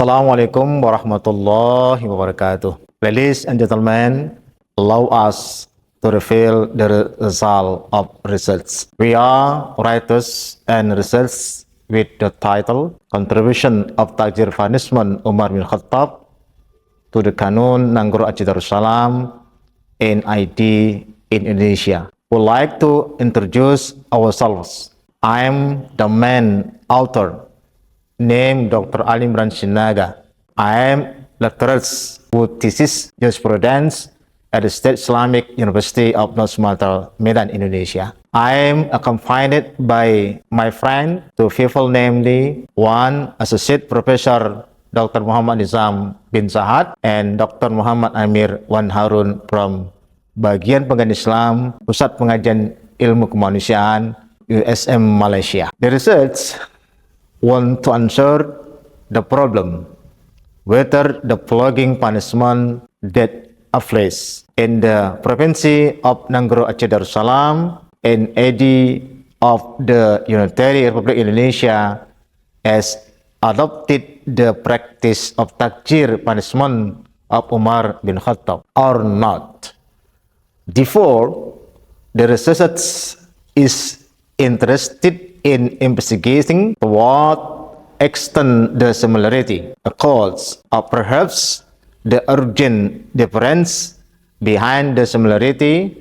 Assalamualaikum warahmatullahi wabarakatuh. Ladies and gentlemen, allow us to reveal the result of research. We are writers and research with the title Contribution of Takjir Punishment Umar bin Khattab to the Kanun Nangguru Aceh Darussalam NID in Indonesia. Would like to introduce ourselves. I am the main author named Dr. Ali Imran Sinaga. I am lecturer who teaches jurisprudence at the State Islamic University of North Sumatra, Medan, Indonesia. I am accompanied by my friend, two people, namely one Associate Professor Dr. Muhammad Nizam bin Sahad and Dr. Muhammad Amir Wan Harun from Bagian Pengkajian Islam, Pusat Pengajian Ilmu Kemanusiaan, USM Malaysia. The research want to answer the problem whether the flogging punishment that afflicts in the province of Nangguru Aceh Darussalam and AD of the Unitary Republic Indonesia has adopted the practice of takjir punishment of Umar bin Khattab or not. Therefore, the research is interested in investigating to what extent the similarity occurs, or perhaps the urgent difference behind the similarity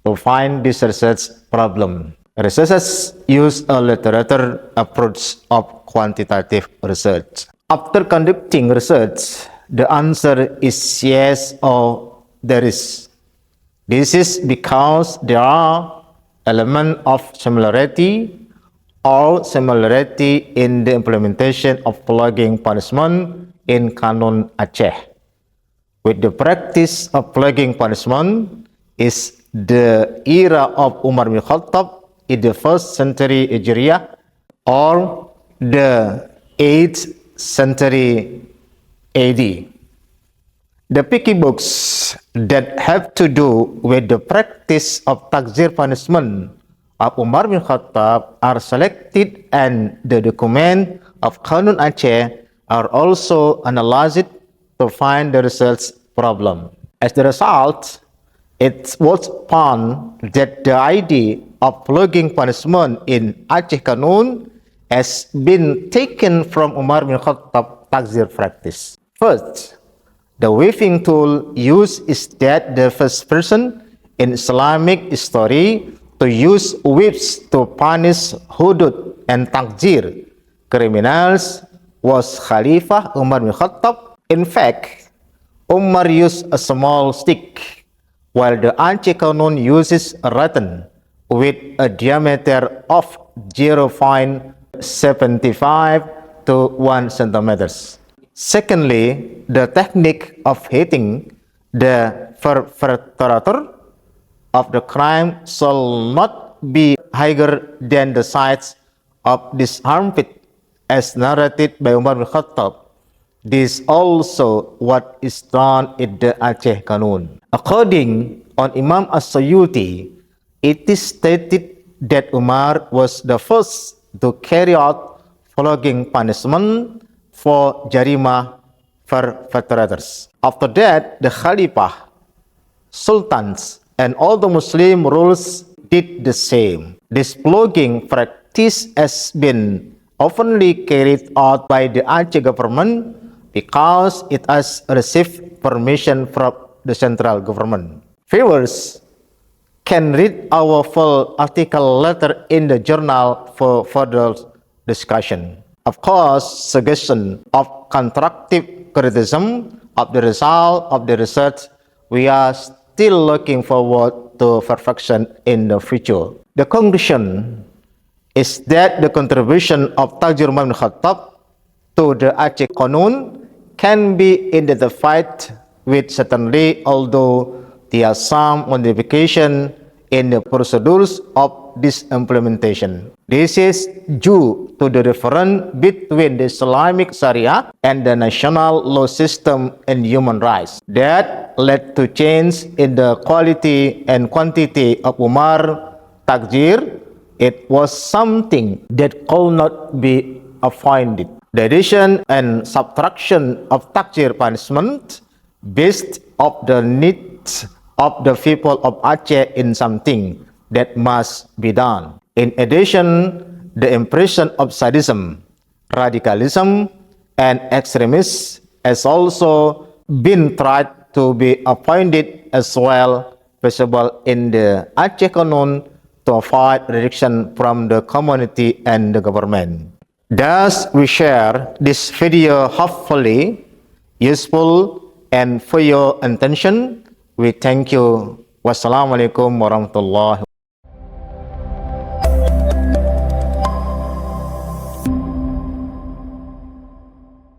to find this research problem. Researchers use a literature approach of quantitative research. After conducting research, the answer is yes or there is. This is because there are elements of similarity or similarity in the implementation of flogging punishment in Kanun Aceh. With the practice of flogging punishment is the era of Umar bin Khattab in the 1st century Hijriah or the 8th century AD. The picky books that have to do with the practice of takjir punishment of Umar bin Khattab are selected, and the document of Kanun Aceh are also analyzed to find the research problem. As the result, it was found that the idea of flogging punishment in Aceh Kanun has been taken from Umar bin Khattab takjir practice. First, the weaving tool used is that the first person in Islamic history to use whips to punish hudud and takjir criminals was Khalifah Umar bin Khattab. In fact, Umar used a small stick, while the Aceh Kanun uses a rattan with a diameter of 0.75 to 1 centimeters. Secondly, the technique of hitting the perpetrator of the crime shall not be higher than the size of this armpit, as narrated by Umar bin Khattab. This also what is done in the Aceh Kanun. According on Imam As-Suyuti, it is stated that Umar was the first to carry out flogging punishment for jarimah perpetrators. After that, the Khalifah, sultans, and all the Muslim rulers did the same. This flogging practice has been openly carried out by the Aceh government because it has received permission from the central government. Viewers can read our full article later in the journal for further discussion. Of course, suggestion of constructive criticism of the result of the research, we are still looking forward to perfection in the future. The conclusion is that the contribution of Takjir Umar bin Khattab to the Aceh Kanun can be identified with certainty, although there are some modifications in the procedures of this implementation. This is due to the difference between the Islamic Sharia and the national law system and human rights that led to change in the quality and quantity of Umar takjir. It was something that could not be avoided. the addition and subtraction of takjir punishment based of the needs of the people of Aceh in something that must be done. In addition, the impression of sadism, radicalism, and extremism has also been tried to be avoided as well visible in the Aceh Kanun to avoid rejection from the community and the government. Thus, we share this video hopefully useful and for your attention. We thank you. Wassalamualaikum warahmatullahi